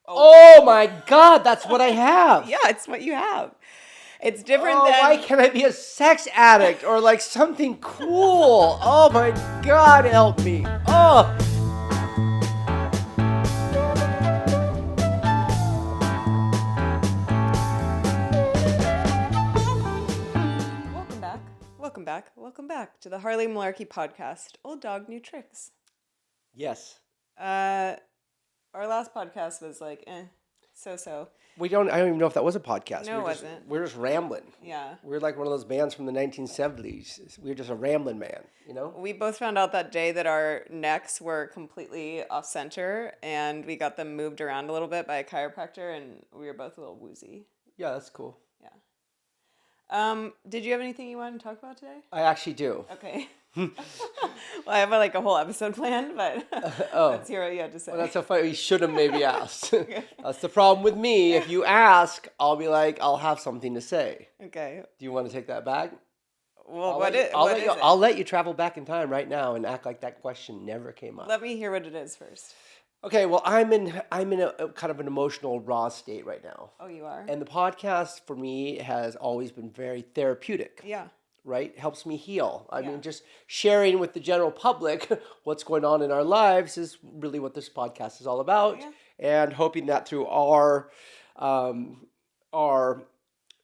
Oh my God, that's what I have. Yeah, it's what you have. It's different Oh, than... why can't I be a sex addict or like something cool? Oh my God, help me. Oh. Welcome back. Welcome back. Welcome back to the Harley Malarkey podcast. Old dog, new tricks. Yes. Our last podcast was like, so. I don't even know if that was a podcast. No, it wasn't. We're just rambling. Yeah. We're like one of those bands from the 1970s. We're just a rambling man, you know? We both found out that day that our necks were completely off center, and we got them moved around a little bit by a chiropractor, and we were both a little woozy. Yeah, that's cool. Yeah. Did you have anything you wanted to talk about today? I actually do. Okay. Well, I have like a whole episode planned, but let's hear what you had to say. Well, that's so funny. You should have maybe asked. That's the problem with me. If you ask, I'll be like, I'll have something to say. Okay. Do you want to take that back? Well, I'll let you travel back in time right now and act like that question never came up. Let me hear what it is first. Okay, well, I'm in a kind of an emotional raw state right now. Oh, you are? And the podcast for me has always been very therapeutic. Yeah. Right? Helps me heal. I mean, just sharing with the general public what's going on in our lives is really what this podcast is all about. Yeah. And hoping that through our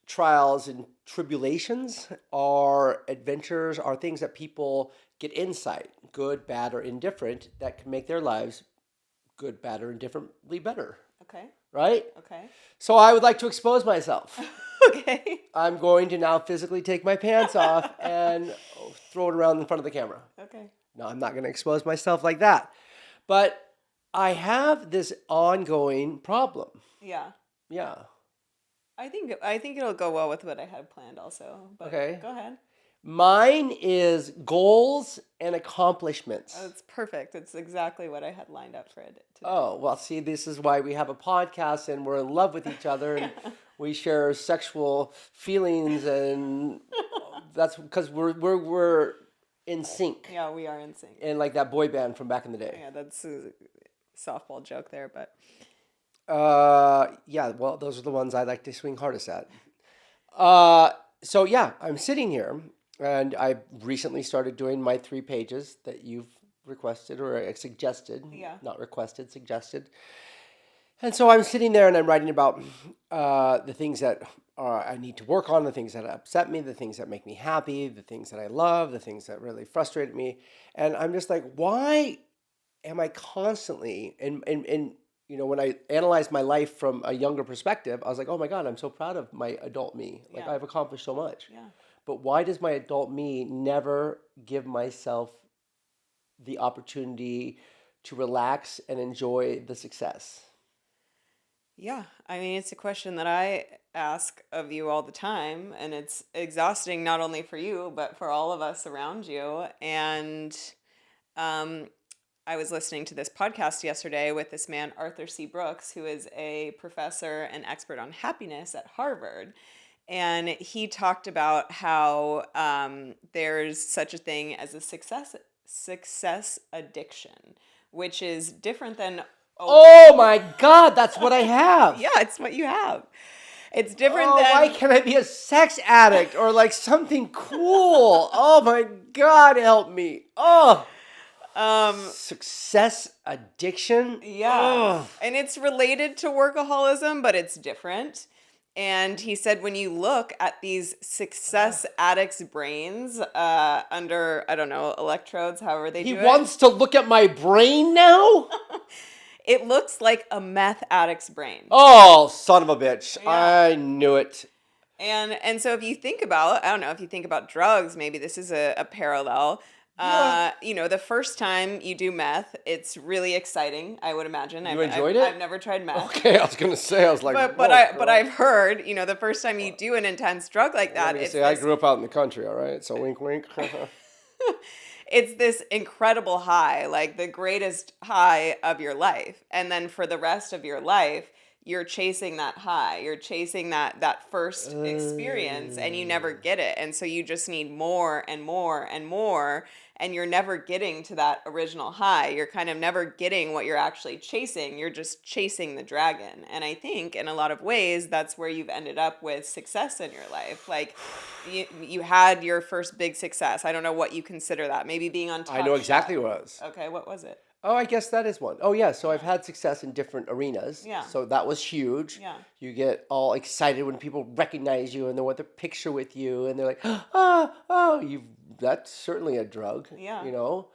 trials and tribulations, our adventures, our things that people get insight, good, bad, or indifferent, that can make their lives good, bad, or indifferently better. Okay. Right? Okay. So I would like to expose myself. Okay. I'm going to now physically take my pants off and throw it around in front of the camera. Okay. No, I'm not going to expose myself like that. But I have this ongoing problem. Yeah. Yeah. I think it'll go well with what I had planned also. But Okay. Go ahead. Mine is goals and accomplishments. Oh, it's perfect. It's exactly what I had lined up for it today. Oh, well, see, this is why we have a podcast and we're in love with each other and we share sexual feelings, and that's because we're in sync. Yeah, we are in sync. And like that boy band from back in the day. Yeah, that's a softball joke there, but... Yeah, well, those are the ones I like to swing hardest at. So yeah, I'm sitting here, and I recently started doing my 3 pages that you've requested or suggested. Yeah. Not requested, suggested. And so I'm sitting there and I'm writing about the things that I need to work on, the things that upset me, the things that make me happy, the things that I love, the things that really frustrate me. And I'm just like, why am I constantly, and you know, when I analyzed my life from a younger perspective, I was like, oh my God, I'm so proud of my adult me. Like, I've accomplished so much. Yeah. But why does my adult me never give myself the opportunity to relax and enjoy the success? Yeah, I mean, it's a question that I ask of you all the time, and it's exhausting not only for you, but for all of us around you. And I was listening to this podcast yesterday with this man, Arthur C. Brooks, who is a professor and expert on happiness at Harvard. And he talked about how there's such a thing as a success addiction, which is different than... Oh my God, that's what I have. Yeah, it's what you have. It's different than... why can't I be a sex addict or like something cool? Oh my God, help me. Oh. Success addiction? Yeah. Ugh. And it's related to workaholism, but it's different. And he said when you look at these success addicts' brains under, I don't know, electrodes, however they do it. He wants to look at my brain now? It looks like a meth addict's brain. Oh, son of a bitch. Yeah. I knew it. And so if you think about, I don't know, if you think about drugs, maybe this is a parallel. You know, the first time you do meth, it's really exciting, I would imagine. You enjoyed it? I've never tried meth. Okay, I was gonna say, I was like, but I've heard, you know, the first time you do an intense drug like that, I grew up out in the country, all right? So wink, wink. It's this incredible high, like the greatest high of your life. And then for the rest of your life, you're chasing that high. You're chasing that first experience and you never get it. And so you just need more and more and more, and you're never getting to that original high. You're kind of never getting what you're actually chasing. You're just chasing the dragon. And I think in a lot of ways that's where you've ended up with success in your life. Like you had your first big success. I don't know what you consider that. Maybe being on I Top know Chef. exactly what it was. Okay, what was it? Oh, I guess that is one. Oh, yeah. So I've had success in different arenas. Yeah. So that was huge. Yeah. You get all excited when people recognize you and they want their picture with you, and they're like, oh, you. That's certainly a drug. Yeah. You know.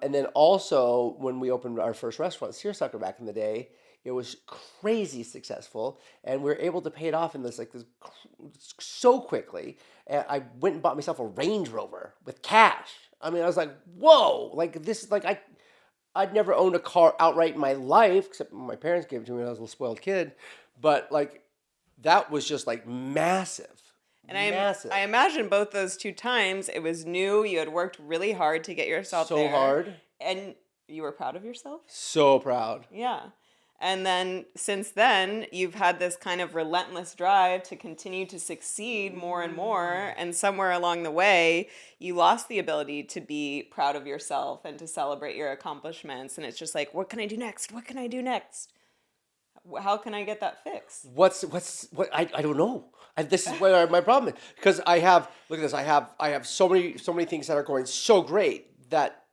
And then also when we opened our first restaurant, Seersucker, back in the day, it was crazy successful, and we were able to pay it off in this so quickly. And I went and bought myself a Range Rover with cash. I mean, I was like, whoa, like this is like I'd never owned a car outright in my life, except my parents gave it to me when I was a little spoiled kid. But like, that was just like massive. And Massive. I imagine both those two times it was new. You had worked really hard to get yourself So there. hard. And you were proud of yourself? So proud. Yeah. And then since then, you've had this kind of relentless drive to continue to succeed more and more. And somewhere along the way, you lost the ability to be proud of yourself and to celebrate your accomplishments. And it's just like, what can I do next? What can I do next? How can I get that fixed? What I don't know. And this is where my problem is, because I have, look at this, I have so many things that are going so great that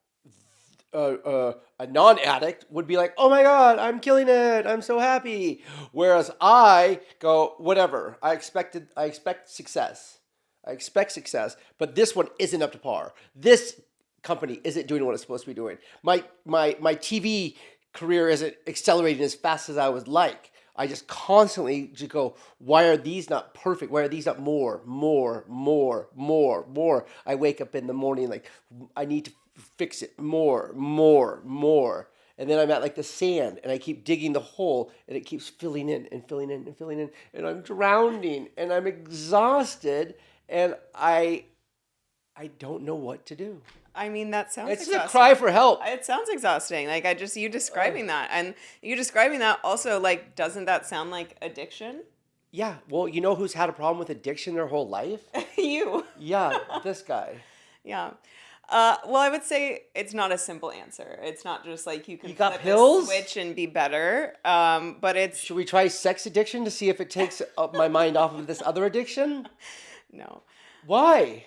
a non-addict would be like, oh my God, I'm killing it, I'm so happy. Whereas I go, whatever, I expect success. I expect success, but this one isn't up to par. This company isn't doing what it's supposed to be doing. My TV career isn't accelerating as fast as I would like. I just constantly just go, why are these not perfect? Why are these not more? I wake up in the morning like, I need to fix it more. And then I'm at like the sand and I keep digging the hole and it keeps filling in and I'm drowning and I'm exhausted and I don't know what to do. I mean, that sounds It's exhausting. a cry for help. It sounds exhausting. Like, you describing that. And you describing that also, like, doesn't that sound like addiction? Yeah. Well, you know who's had a problem with addiction their whole life? You. Yeah, this guy. Yeah. Well, I would say it's not a simple answer. It's not just like you can You got flip pills? a switch and be better. But it's Should we try sex addiction to see if it takes my mind off of this other addiction? no. Why?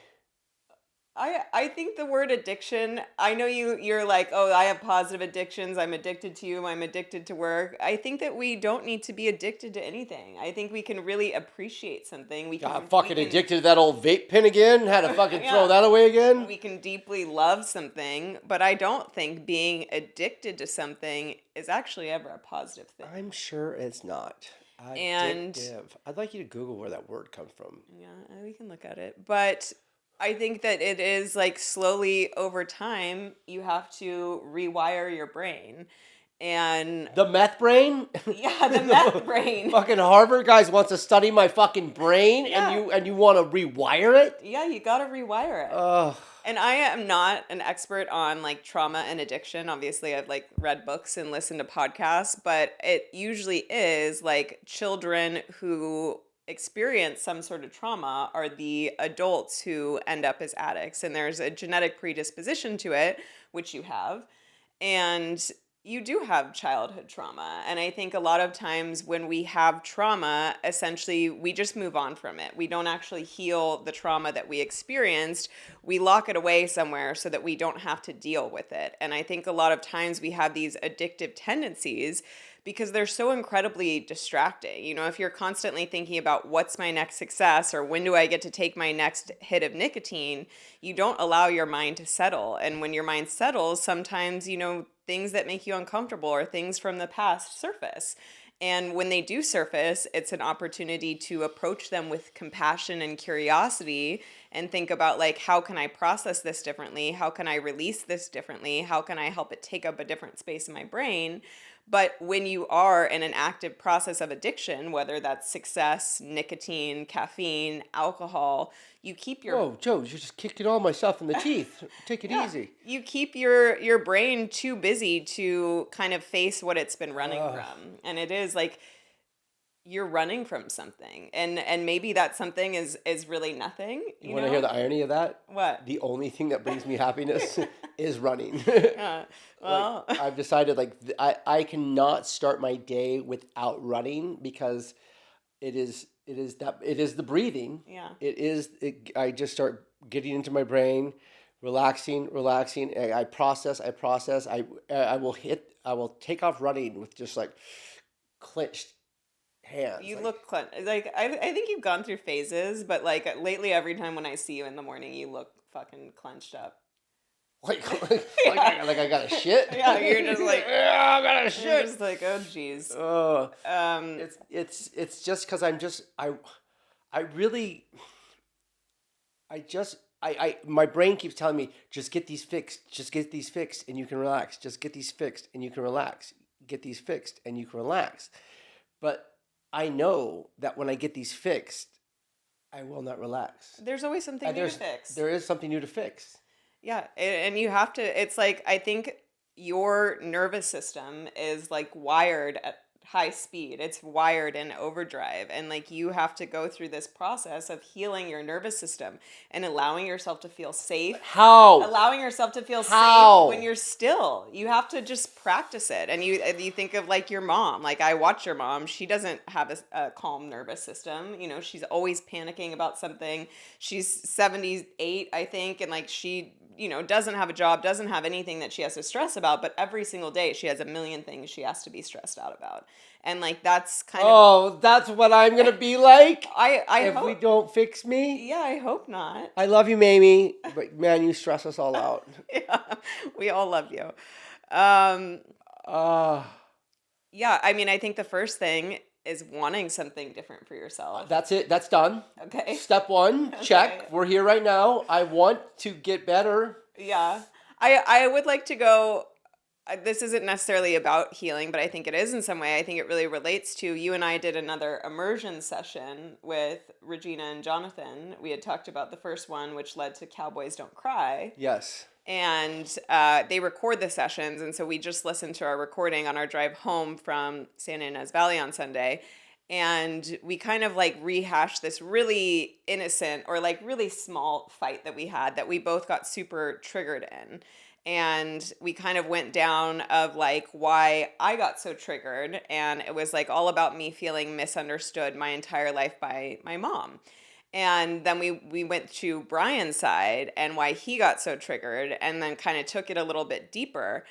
I think the word addiction, I know you're like, oh, I have positive addictions. I'm addicted to you. I'm addicted to work. I think that we don't need to be addicted to anything. I think we can really appreciate something. We Got can fucking we can- addicted to that old vape pen again? Had to fucking Yeah. throw that away again? We can deeply love something, but I don't think being addicted to something is actually ever a positive thing. I'm sure it's not. And- Addictive. I'd like you to Google where that word comes from. Yeah, we can look at it. But I think that it is like slowly over time, you have to rewire your brain. And The meth brain? yeah, the meth brain. Fucking Harvard guys wants to study my fucking brain Yeah. and you want to rewire it? Yeah, you got to rewire it. Ugh. And I am not an expert on like trauma and addiction. Obviously, I've like read books and listened to podcasts, but it usually is like children who experience some sort of trauma are the adults who end up as addicts. And there's a genetic predisposition to it, which you have. And you do have childhood trauma. And I think a lot of times when we have trauma, essentially we just move on from it. We don't actually heal the trauma that we experienced. We lock it away somewhere so that we don't have to deal with it. And I think a lot of times we have these addictive tendencies because they're so incredibly distracting. You know, if you're constantly thinking about what's my next success or when do I get to take my next hit of nicotine, you don't allow your mind to settle. And when your mind settles, sometimes, you know, things that make you uncomfortable or things from the past surface. And when they do surface, it's an opportunity to approach them with compassion and curiosity and think about like, how can I process this differently? How can I release this differently? How can I help it take up a different space in my brain? But when you are in an active process of addiction, whether that's success, nicotine, caffeine, alcohol, you keep your Whoa, Joe, you just kicked all myself in the teeth. Take it easy. you keep your brain too busy to kind of face what it's been running from. And it is like you're running from something, and maybe that something is really nothing, You want to hear the know? irony of that? What? The only thing that brings me happiness is running. Yeah. Like Well, I've decided, like I cannot start my day without running because it is the breathing. yeah. I just start getting into my brain, relaxing. I process. I will take off running with just like clenched hands. You Like look like I think you've gone through phases, but like lately every time when I see you in the morning, you look fucking clenched up. Yeah. like I got a shit. Yeah, you're just like Yeah, I got a you're shit. just like, oh geez. Uh, Um it's just because I really I my brain keeps telling me just get these fixed, just get these fixed and you can relax, just get these fixed and you can relax, get these fixed and you can relax. But I know that when I get these fixed, I will not relax. there's always something And new to fix. there is something new to fix. Yeah, and you have to, it's like, I think your nervous system is like wired at high speed. It's wired in overdrive. And like you have to go through this process of healing your nervous system and allowing yourself to feel safe. How? Allowing yourself to feel safe when How? you're still. You have to just practice it. And you think of like your mom. Like I watch your mom. She doesn't have a calm nervous system. You know, she's always panicking about something. She's 78, I think, and like she, you know, doesn't have a job, doesn't have anything that she has to stress about, but every single day she has a million things she has to be stressed out about. And like that's kind of Oh, that's what I'm gonna be like I if we hope, don't fix me. yeah, I hope not. I love you, Mamie, but man, you stress us all out. Yeah, we all love you. Um, Uh, yeah, I mean, I think the first thing is wanting something different for yourself. that's it. That's done. Okay. Step one, Okay. check. We're here right now. I want to get better. Yeah. I would like to go. This isn't necessarily about healing, but I think it is in some way. I think it really relates to you and I did another immersion session with Regina and Jonathan. We had talked about the first one, which led to Cowboys Don't Cry. Yes. And they record the sessions. And so we just listened to our recording on our drive home from Santa Ynez Valley on Sunday. And we kind of like rehashed this really innocent or like really small fight that we had that we both got super triggered in. And we kind of went down of like why I got so triggered. And it was like all about me feeling misunderstood my entire life by my mom. And then we went to Brian's side and why he got so triggered and then kind of took it a little bit deeper.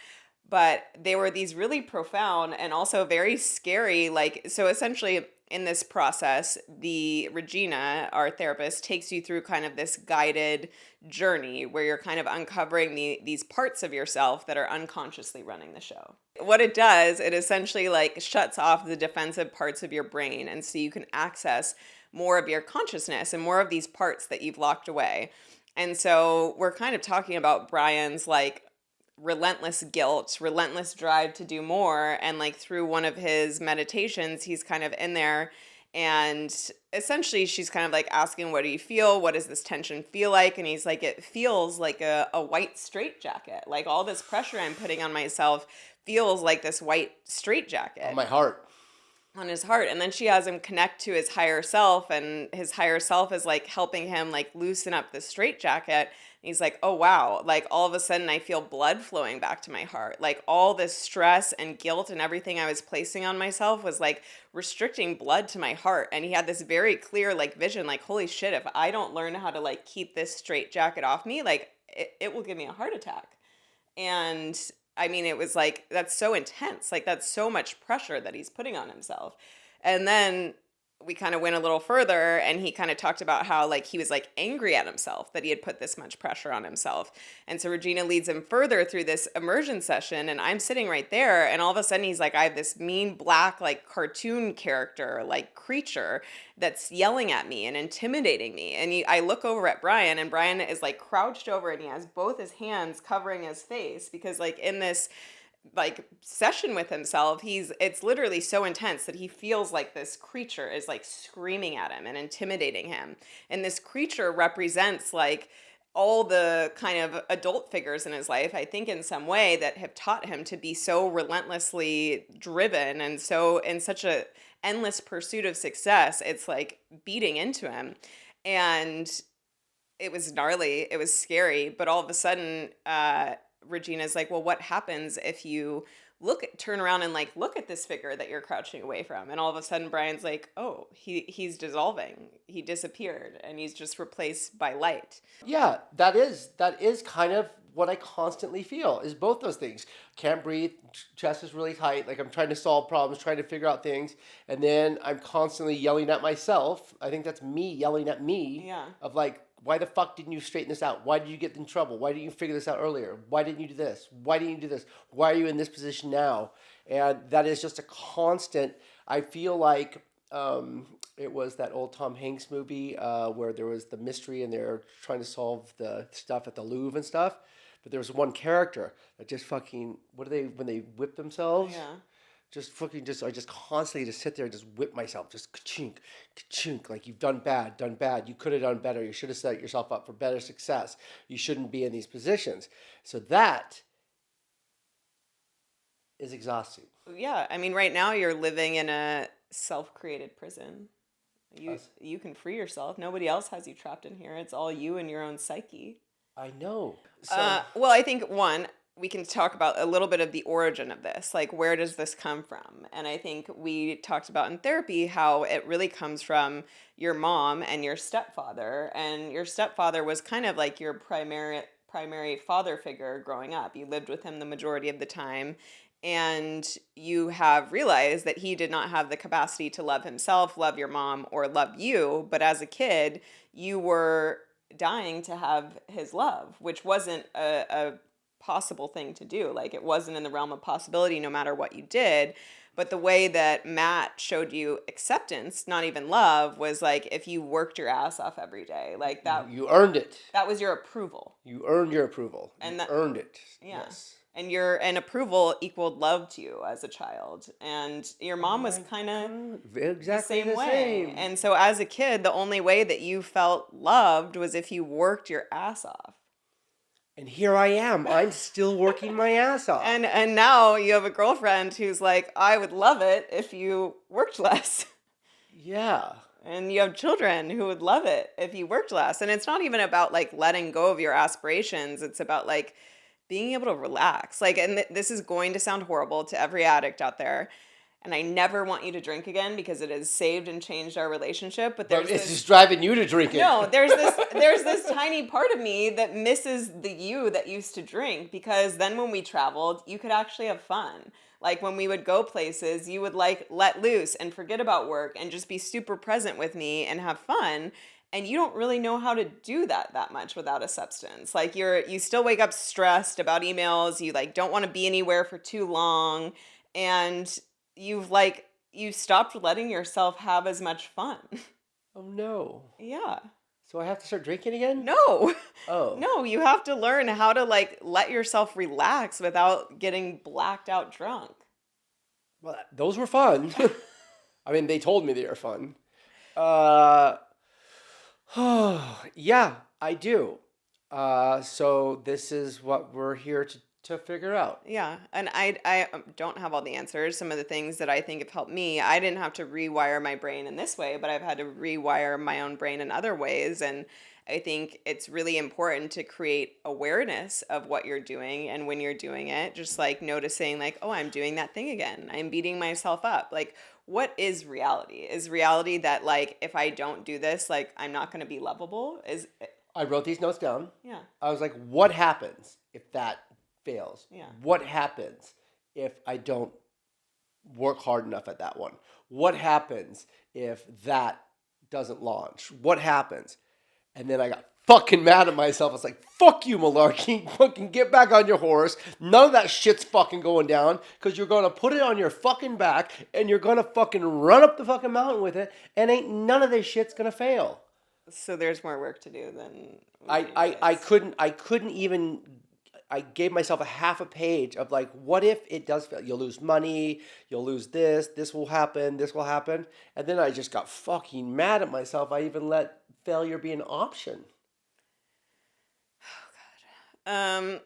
But they were these really profound and also very scary, like, so essentially in this process, the Regina, our therapist, takes you through kind of this guided journey where you're kind of uncovering these parts of yourself that are unconsciously running the show. What it does, it essentially like shuts off the defensive parts of your brain and so you can access more of your consciousness and more of these parts that you've locked away. And so we're kind of talking about Brian's like relentless guilt, relentless drive to do more. And like through one of his meditations, he's kind of in there and essentially she's kind of like asking, what do you feel? What does this tension feel like? And he's like, it feels like a white straitjacket. Like all this pressure I'm putting on myself feels like this white straitjacket. On my heart. On his heart. And then she has him connect to his higher self and his higher self is like helping him like loosen up the straitjacket. He's like, oh wow, like all of a sudden I feel blood flowing back to my heart. Like all this stress and guilt and everything I was placing on myself was like restricting blood to my heart. And he had this very clear like vision, like, holy shit, if I don't learn how to like keep this straitjacket off me, like it will give me a heart attack. And I mean, it was like, that's so intense. Like, that's so much pressure that he's putting on himself. And then we kind of went a little further and he kind of talked about how like he was like angry at himself that he had put this much pressure on himself. And so Regina leads him further through this immersion session and I'm sitting right there and all of a sudden he's like, I have this mean black like cartoon character like creature that's yelling at me and intimidating me. And I look over at Brian and Brian is like crouched over and he has both his hands covering his face because like in this like session with himself, it's literally so intense that he feels like this creature is like screaming at him and intimidating him. And this creature represents like all the kind of adult figures in his life, I think in some way that have taught him to be so relentlessly driven and so in such a endless pursuit of success, it's like beating into him. And it was gnarly, it was scary, but all of a sudden, Regina's like, well, what happens if you turn around and like look at this figure that you're crouching away from? And all of a sudden Brian's like, oh, he's dissolving. He disappeared and he's just replaced by light. Yeah, that is kind of what I constantly feel is both those things. Can't breathe, chest is really tight, like I'm trying to solve problems, trying to figure out things, and then I'm constantly yelling at myself. I think that's me yelling at me. Yeah. Of like, why the fuck didn't you straighten this out? Why did you get in trouble? Why didn't you figure this out earlier? Why didn't you do this? Why didn't you do this? Why are you in this position now? And that is just a constant. I feel like it was that old Tom Hanks movie where there was the mystery and they're trying to solve the stuff at the Louvre and stuff. But there was one character that just fucking, what do they, when they whip themselves? Yeah. Just fucking just, I just constantly just sit there and just whip myself, just ka-chink, ka-chink, like you've done bad. You could have done better. You should have set yourself up for better success. You shouldn't be in these positions. So that is exhausting. Yeah. I mean, right now you're living in a self-created prison. You can free yourself. Nobody else has you trapped in here. It's all you and your own psyche. I know. So, Well, I think we can talk about a little bit of the origin of this. Like, where does this come from? And I think we talked about in therapy how it really comes from your mom and your stepfather. And your stepfather was kind of like your primary father figure growing up. You lived with him the majority of the time. And you have realized that he did not have the capacity to love himself, love your mom, or love you. But as a kid, you were dying to have his love, which wasn't a possible thing to do. Like, it wasn't in the realm of possibility no matter what you did. But the way that Matt showed you acceptance, not even love, was like if you worked your ass off every day, like that. you earned it. That was your approval. You earned your approval. And you that, earned it. Yeah. Yes. And approval equaled love to you as a child. And your mom was kind of exactly the same way. And so as a kid, the only way that you felt loved was if you worked your ass off. And here I am. I'm still working my ass off. And now you have a girlfriend who's like, I would love it if you worked less. Yeah. And you have children who would love it if you worked less. And it's not even about like letting go of your aspirations. It's about like being able to relax. Like, and this is going to sound horrible to every addict out there. And I never want you to drink again because it has saved and changed our relationship. But it's just driving you to drink it. No, there's this tiny part of me that misses the you that used to drink, because then when we traveled, you could actually have fun. Like when we would go places, you would like let loose and forget about work and just be super present with me and have fun. And you don't really know how to do that much without a substance. Like you still wake up stressed about emails. You like don't want to be anywhere for too long. And you stopped letting yourself have as much fun. Oh no. Yeah. So I have to start drinking again? No. Oh. No, you have to learn how to like let yourself relax without getting blacked out drunk. Well, those were fun. I mean, they told me they were fun. Yeah, I do. So this is what we're here to figure out. Yeah, and I don't have all the answers. Some of the things that I think have helped me, I didn't have to rewire my brain in this way, but I've had to rewire my own brain in other ways. And I think it's really important to create awareness of what you're doing and when you're doing it, just like noticing like, oh, I'm doing that thing again. I'm beating myself up. Like, what is reality? Is reality that like, if I don't do this, like I'm not going to be lovable? I wrote these notes down. Yeah. I was like, what happens if that fails? Yeah. What happens if I don't work hard enough at that one? What happens if that doesn't launch? What happens? And then I got fucking mad at myself. I was like, fuck you, malarkey. Fucking get back on your horse. None of that shit's fucking going down because you're going to put it on your fucking back and you're going to fucking run up the fucking mountain with it and ain't none of this shit's going to fail. So there's more work to do than I couldn't even. I gave myself a half a page of like, what if it does fail? You'll lose money, you'll lose this will happen, this will happen. And then I just got fucking mad at myself. I even let failure be an option. Um,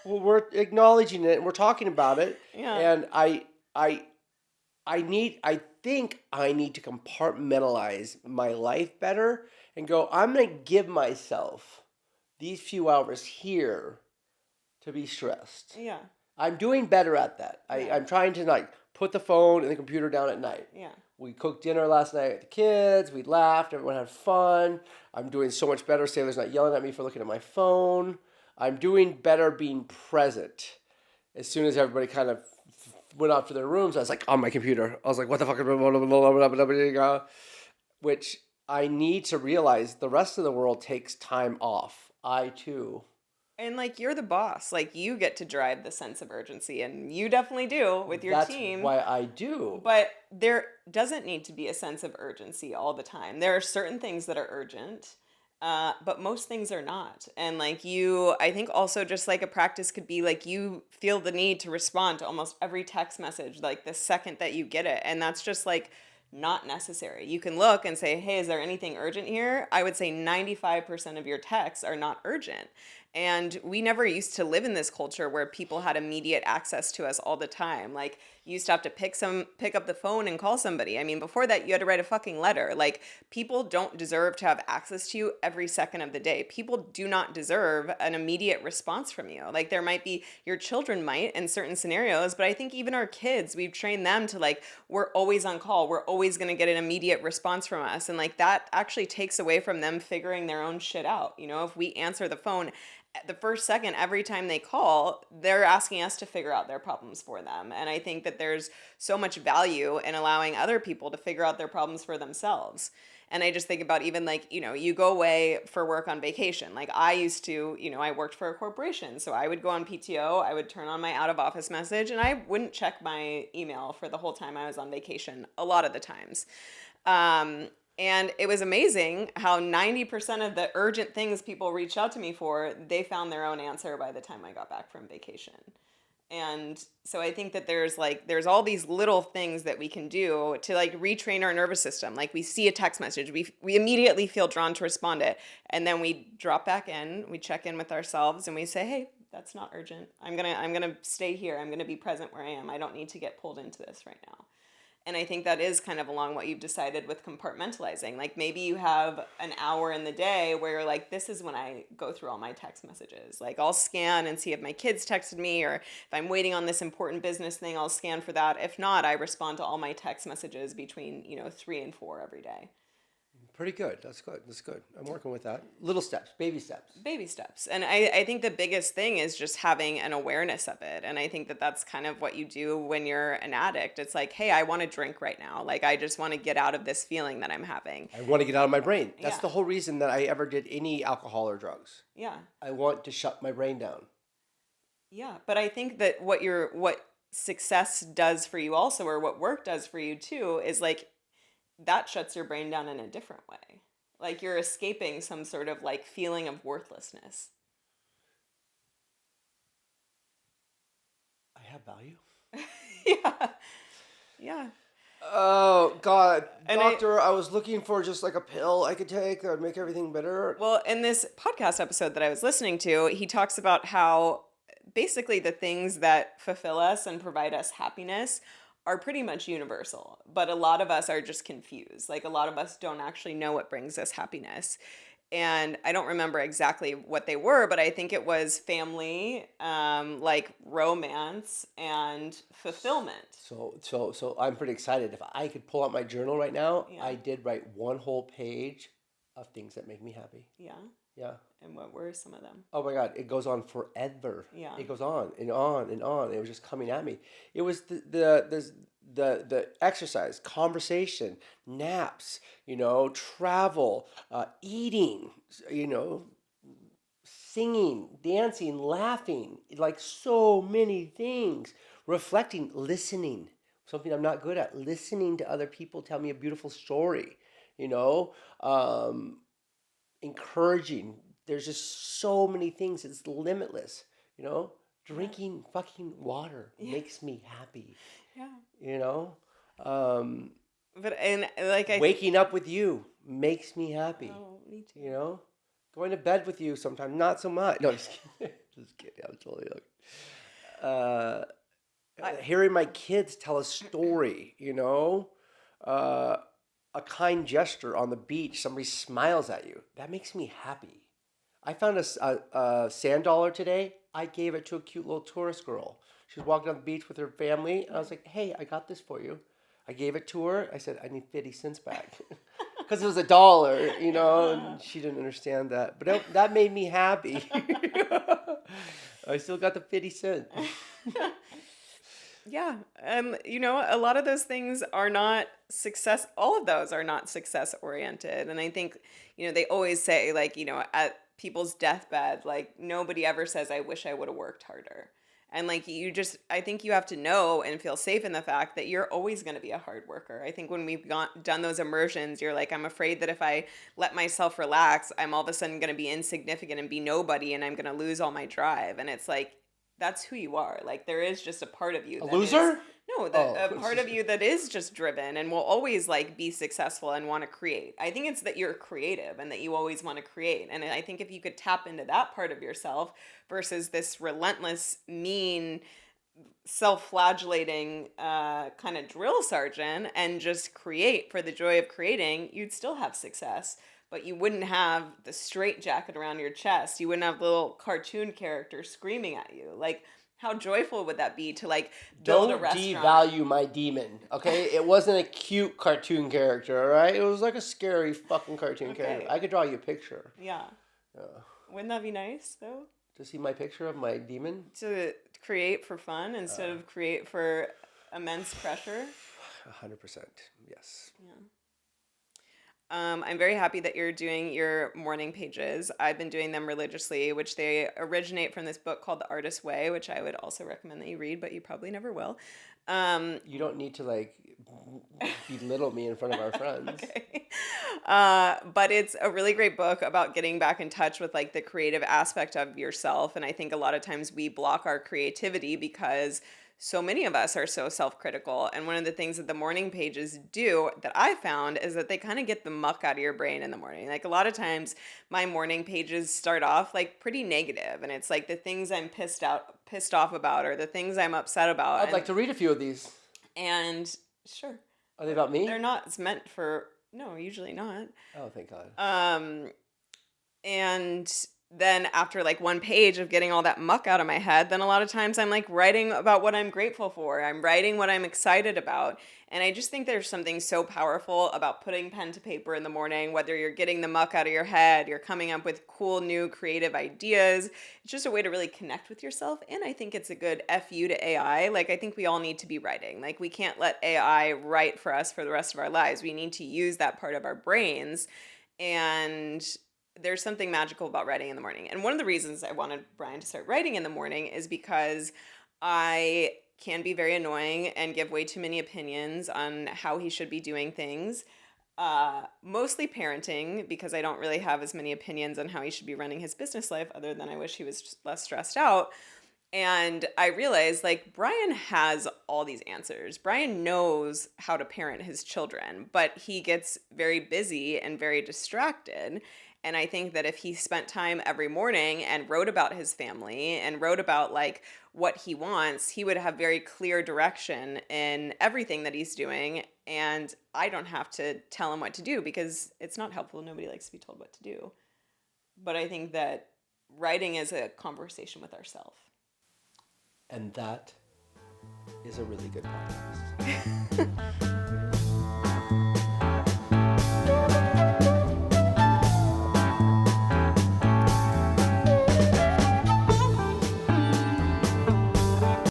Well, we're acknowledging it and we're talking about it, yeah, and I I think I need to compartmentalize my life better and go, I'm going to give myself these few hours here to be stressed. yeah, I'm doing better at that. yeah, I'm trying to like put the phone and the computer down at night. yeah. We cooked dinner last night with the kids. We laughed. Everyone had fun. I'm doing so much better. Sailor's not yelling at me for looking at my phone. I'm doing better being present. As soon as everybody kind of went off to their rooms, I was like on my computer. I was like, what the fuck? Which I need to realize the rest of the world takes time off. I too. And like you're the boss, like you get to drive the sense of urgency, and you definitely do with your That's team. why I do. But there doesn't need to be a sense of urgency all the time. There are certain things that are urgent, but most things are not. And like you, I think also just like a practice could be like you feel the need to respond to almost every text message like the second that you get it. And that's just like not necessary. You can look and say, hey, is there anything urgent here? I would say 95% of your texts are not urgent. And we never used to live in this culture where people had immediate access to us all the time. Like you used to have to pick up the phone and call somebody. I mean, before that you had to write a fucking letter. Like people don't deserve to have access to you every second of the day. People do not deserve an immediate response from you. Like there might be your children might in certain scenarios, but I think even our kids, we've trained them to like we're always on call. We're always going to get an immediate response from us. And like that actually takes away from them figuring their own shit out. You know, if we answer the phone the first second every time they call, they're asking us to figure out their problems for them. And I think that there's so much value in allowing other people to figure out their problems for themselves. And I just think about even like, you know, you go away for work on vacation. Like I used to, you know, I worked for a corporation. So I would go on PTO, I would turn on my out of office message, and I wouldn't check my email for the whole time I was on vacation a lot of the times. Um, and it was amazing how 90% of the urgent things people reached out to me for, they found their own answer by the time I got back from vacation. And so I think that there's all these little things that we can do to like retrain our nervous system. Like we see a text message, we immediately feel drawn to respond it, and then we drop back in, we check in with ourselves, and we say, "Hey, that's not urgent. I'm gonna stay here. I'm gonna be present where I am. I don't need to get pulled into this right now." And I think that is kind of along what you've decided with compartmentalizing. Like maybe you have an hour in the day where you're like, this is when I go through all my text messages. Like I'll scan and see if my kids texted me, or if I'm waiting on this important business thing, I'll scan for that. If not, I respond to all my text messages between, 3 and 4 every day. Pretty good. That's good. That's good. I'm working with that. Little steps, baby steps. Baby steps. And I think the biggest thing is just having an awareness of it. And I think that that's kind of what you do when you're an addict. It's like, hey, I want to drink right now. Like, I just want to get out of this feeling that I'm having. I want to get out of my brain. That's Yeah. the whole reason that I ever did any alcohol or drugs. Yeah. I want to shut my brain down. Yeah. But I think that what success does for you also, or what work does for you too, is like that shuts your brain down in a different way. Like you're escaping some sort of like feeling of worthlessness. I have value. Yeah. Yeah. Oh God, And doctor! I was looking for just like a pill I could take that would make everything better. well, in this podcast episode that I was listening to, he talks about how basically the things that fulfill us and provide us happiness are pretty much universal, but a lot of us are just confused. Like a lot of us don't actually know what brings us happiness. And I don't remember exactly what they were, but I think it was family, like romance and fulfillment. So I'm pretty excited. If I could pull out my journal right now, Yeah. I did write one whole page of things that make me happy. Yeah. Yeah. And what were some of them? Oh my God, it goes on forever. Yeah. It goes on and on and on. It was just coming at me. It was the exercise, conversation, naps, travel, eating, singing, dancing, laughing, like so many things. Reflecting, listening, something I'm not good at. Listening to other people tell me a beautiful story, you know. Encouraging. There's just so many things. It's limitless, you know. Yeah. Drinking fucking water Yeah. makes me happy, Yeah. you know. Um, But and like I Waking up with you makes me happy, oh, me too. you know. Going to bed with you sometimes, not so much. No, just kidding. Just kidding. I'm totally joking. Uh, I, Hearing my kids tell a story, uh, a kind gesture on the beach, somebody smiles at you. That makes me happy. I found a sand dollar today. I gave it to a cute little tourist girl. She was walking on the beach with her family, and I was like, "Hey, I got this for you." I gave it to her. I said, "I need 50 cents back." Because it was a dollar, and she didn't understand that. But that made me happy. I still got the 50 cent. Yeah. A lot of those things are not success. All of those are not success oriented. And I think, they always say, like, at people's deathbed, like, nobody ever says, I wish I would have worked harder. And like, I think you have to know and feel safe in the fact that you're always going to be a hard worker. I think when done those immersions, you're like, I'm afraid that if I let myself relax, I'm all of a sudden going to be insignificant and be nobody and I'm going to lose all my drive. And it's like, that's who you are. Like there is just a part of you A that is loser? no, Oh. that a part of you that is just driven and will always like be successful and want to create. I think it's that you're creative and that you always want to create. And I think if you could tap into that part of yourself versus this relentless, mean, self-flagellating kind of drill sergeant and just create for the joy of creating, you'd still have success. But you wouldn't have the straight jacket around your chest. You wouldn't have the little cartoon character screaming at you. Like, how joyful would that be to like build a Don't restaurant? devalue my demon, okay? It wasn't a cute cartoon character, all right? It was like a scary fucking cartoon character. I could draw you a picture. Yeah. Wouldn't that be nice though? To see my picture of my demon? To create for fun instead of create for immense pressure? 100%, yes. Yeah. I'm very happy that you're doing your morning pages. I've been doing them religiously, which they originate from this book called The Artist's Way, which I would also recommend that you read, but you probably never will. You don't need to like belittle me in front of our friends. Okay. But it's a really great book about getting back in touch with like the creative aspect of yourself. And I think a lot of times we block our creativity because so many of us are so self-critical. And one of the things that the morning pages do that I found is that they kind of get the muck out of your brain in the morning. Like a lot of times my morning pages start off like pretty negative, and it's like the things I'm pissed off about or the things I'm upset about. I'd like to read a few of these. And sure. Are they about me? They're not. It's meant for, no, usually not. Oh, thank God. And then after like one page of getting all that muck out of my head, then a lot of times I'm like writing about what I'm grateful for. I'm writing what I'm excited about. And I just think there's something so powerful about putting pen to paper in the morning, whether you're getting the muck out of your head, you're coming up with cool, new, creative ideas. It's just a way to really connect with yourself. And I think it's a good FU to AI. Like, I think we all need to be writing. Like, we can't let AI write for us for the rest of our lives. We need to use that part of our brains. And there's something magical about writing in the morning. And one of the reasons I wanted Brian to start writing in the morning is because I can be very annoying and give way too many opinions on how he should be doing things. Mostly parenting, because I don't really have as many opinions on how he should be running his business life, other than I wish he was less stressed out. And I realized, like, Brian has all these answers. Brian knows how to parent his children, but he gets very busy and very distracted. And I think that if he spent time every morning and wrote about his family and wrote about like what he wants, he would have very clear direction in everything that he's doing. And I don't have to tell him what to do because it's not helpful. Nobody likes to be told what to do. But I think that writing is a conversation with ourselves. And that is a really good podcast.